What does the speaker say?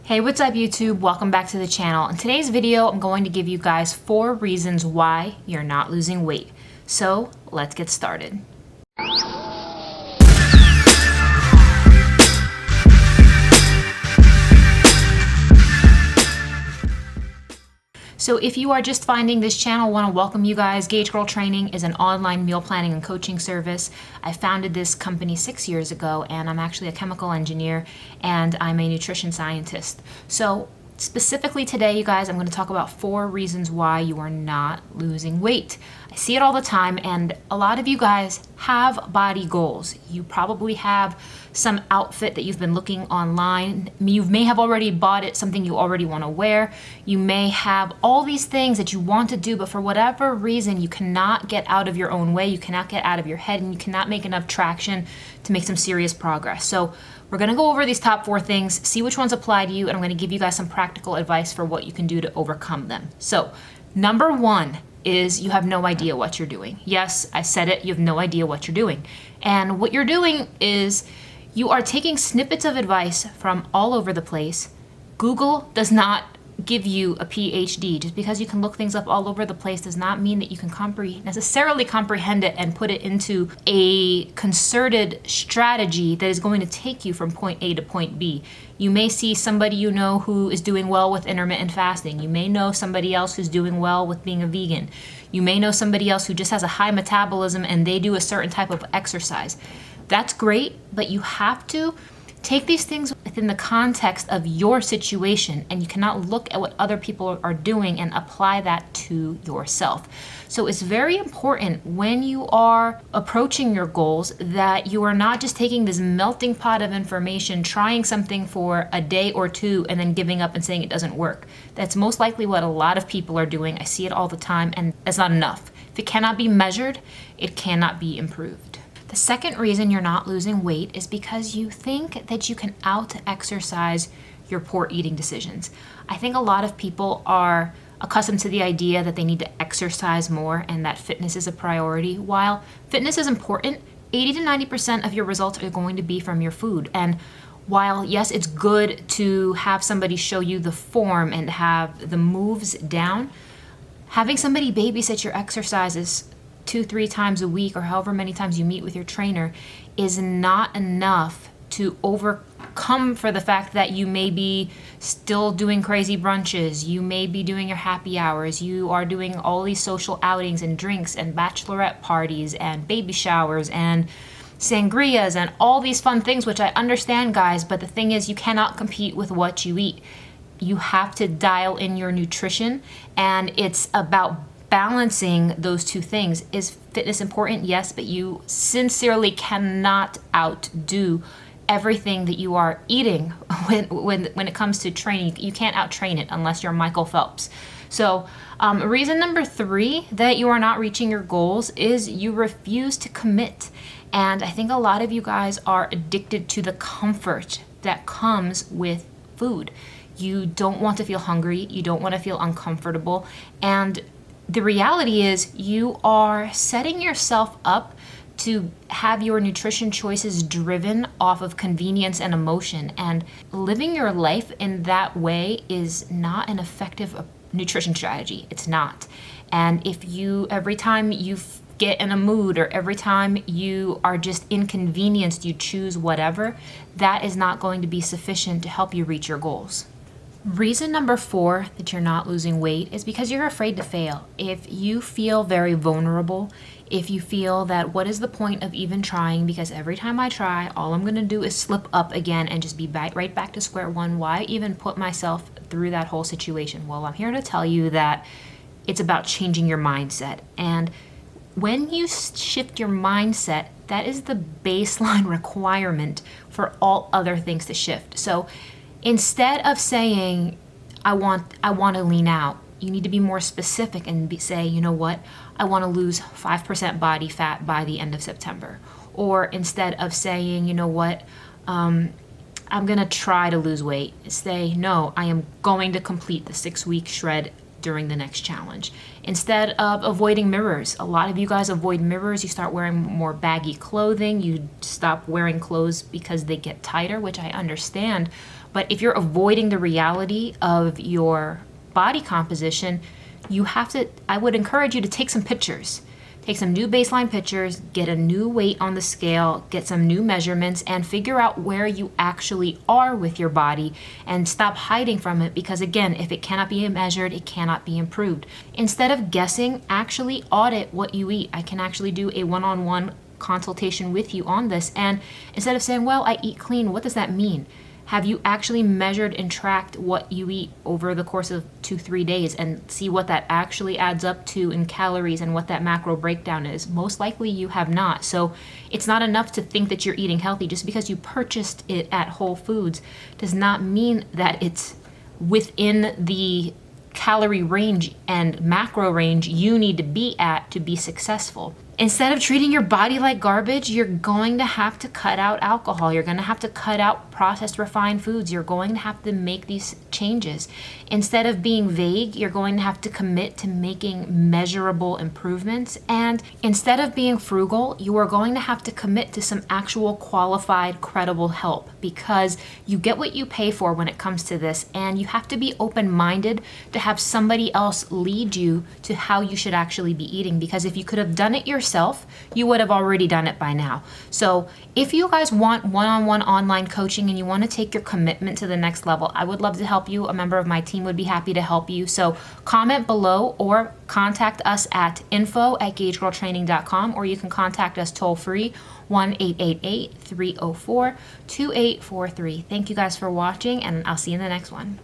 Hey, what's up YouTube? Welcome back to the channel. In today's video, I'm going to give you guys 4 reasons why you're not losing weight. So let's get started. So if you are just finding this channel, I want to welcome you guys. Gauge Girl Training is an online meal planning and coaching service. I founded this company 6 years ago, and I'm actually a chemical engineer and I'm a nutrition scientist. So specifically today, you guys, I'm going to talk about 4 reasons why you are not losing weight. I see it all the time, and a lot of you guys have body goals. You probably have some outfit that you've been looking online. You may have already bought it, something you already want to wear. You may have all these things that you want to do, but for whatever reason, you cannot get out of your own way. You cannot get out of your head, and you cannot make enough traction to make some serious progress. So we're going to go over these top 4 things, see which ones apply to you, and I'm going to give you guys some practical advice for what you can do to overcome them. So number 1 is you have no idea what you're doing. Yes, I said it, you have no idea what you're doing. And what you're doing is you are taking snippets of advice from all over the place. Google does not give you a PhD. Just because you can look things up all over the place does not mean that you can necessarily comprehend it and put it into a concerted strategy that is going to take you from point A to point B. You may see somebody you know who is doing well with intermittent fasting. You may know somebody else who's doing well with being a vegan. You may know somebody else who just has a high metabolism and they do a certain type of exercise. That's great, but you have to take these things within the context of your situation, and you cannot look at what other people are doing and apply that to yourself. So it's very important when you are approaching your goals that you are not just taking this melting pot of information, trying something for a day or 2, and then giving up and saying it doesn't work. That's most likely what a lot of people are doing. I see it all the time, and that's not enough. If it cannot be measured, it cannot be improved. The second reason you're not losing weight is because you think that you can out-exercise your poor eating decisions. I think a lot of people are accustomed to the idea that they need to exercise more and that fitness is a priority. While fitness is important, 80 to 90% of your results are going to be from your food. And while, yes, it's good to have somebody show you the form and have the moves down, having somebody babysit your exercises 2-3 times a week or however many times you meet with your trainer is not enough to overcome for the fact that you may be still doing crazy brunches, you may be doing your happy hours, you are doing all these social outings and drinks and bachelorette parties and baby showers and sangrias and all these fun things, which I understand, guys, but the thing is you cannot compete with what you eat. You have to dial in your nutrition, and it's about balancing those 2 things. Is fitness important? Yes, but you sincerely cannot outdo everything that you are eating when it comes to training. You can't out-train it unless you're Michael Phelps. So reason number 3 that you are not reaching your goals is you refuse to commit. And I think a lot of you guys are addicted to the comfort that comes with food. You don't want to feel hungry. You don't want to feel uncomfortable. And the reality is you are setting yourself up to have your nutrition choices driven off of convenience and emotion, and living your life in that way is not an effective nutrition strategy. It's not. And if you, every time you get in a mood or every time you are just inconvenienced, you choose whatever, that is not going to be sufficient to help you reach your goals. Reason number 4 that you're not losing weight is because you're afraid to fail. If you feel very vulnerable, if you feel that what is the point of even trying, because every time I try, all I'm going to do is slip up again and just be right back to square one. Why even put myself through that whole situation? Well, I'm here to tell you that it's about changing your mindset. And when you shift your mindset, that is the baseline requirement for all other things to shift. So instead of saying, I want to lean out, you need to be more specific and say, you know what, I want to lose 5% body fat by the end of September. Or instead of saying, you know what, I'm going to try to lose weight, say, no, I am going to complete the 6-week shred during the next challenge. Instead of avoiding mirrors, a lot of you guys avoid mirrors. You start wearing more baggy clothing. You stop wearing clothes because they get tighter, which I understand. But if you're avoiding the reality of your body composition, I would encourage you to take some pictures. Take some new baseline pictures, get a new weight on the scale, get some new measurements, and figure out where you actually are with your body and stop hiding from it, because again, if it cannot be measured, it cannot be improved. Instead of guessing, actually audit what you eat. I can actually do a one-on-one consultation with you on this. And instead of saying, well, I eat clean, what does that mean? Have you actually measured and tracked what you eat over the course of 2-3 days and see what that actually adds up to in calories and what that macro breakdown is? Most likely you have not. So it's not enough to think that you're eating healthy. Just because you purchased it at Whole Foods does not mean that it's within the calorie range and macro range you need to be at to be successful. Instead of treating your body like garbage, you're going to have to cut out alcohol. You're going to have to cut out processed refined foods. You're going to have to make these changes. Instead of being vague, you're going to have to commit to making measurable improvements. And instead of being frugal, you are going to have to commit to some actual qualified, credible help, because you get what you pay for when it comes to this. And you have to be open-minded to have somebody else lead you to how you should actually be eating. Because if you could have done it yourself, you would have already done it by now. So if you guys want one-on-one online coaching and you want to take your commitment to the next level, I would love to help you. A member of my team would be happy to help you. So comment below or contact us at info@gagegirltraining.com, or you can contact us toll free 1-888-304-2843. Thank you guys for watching, and I'll see you in the next one.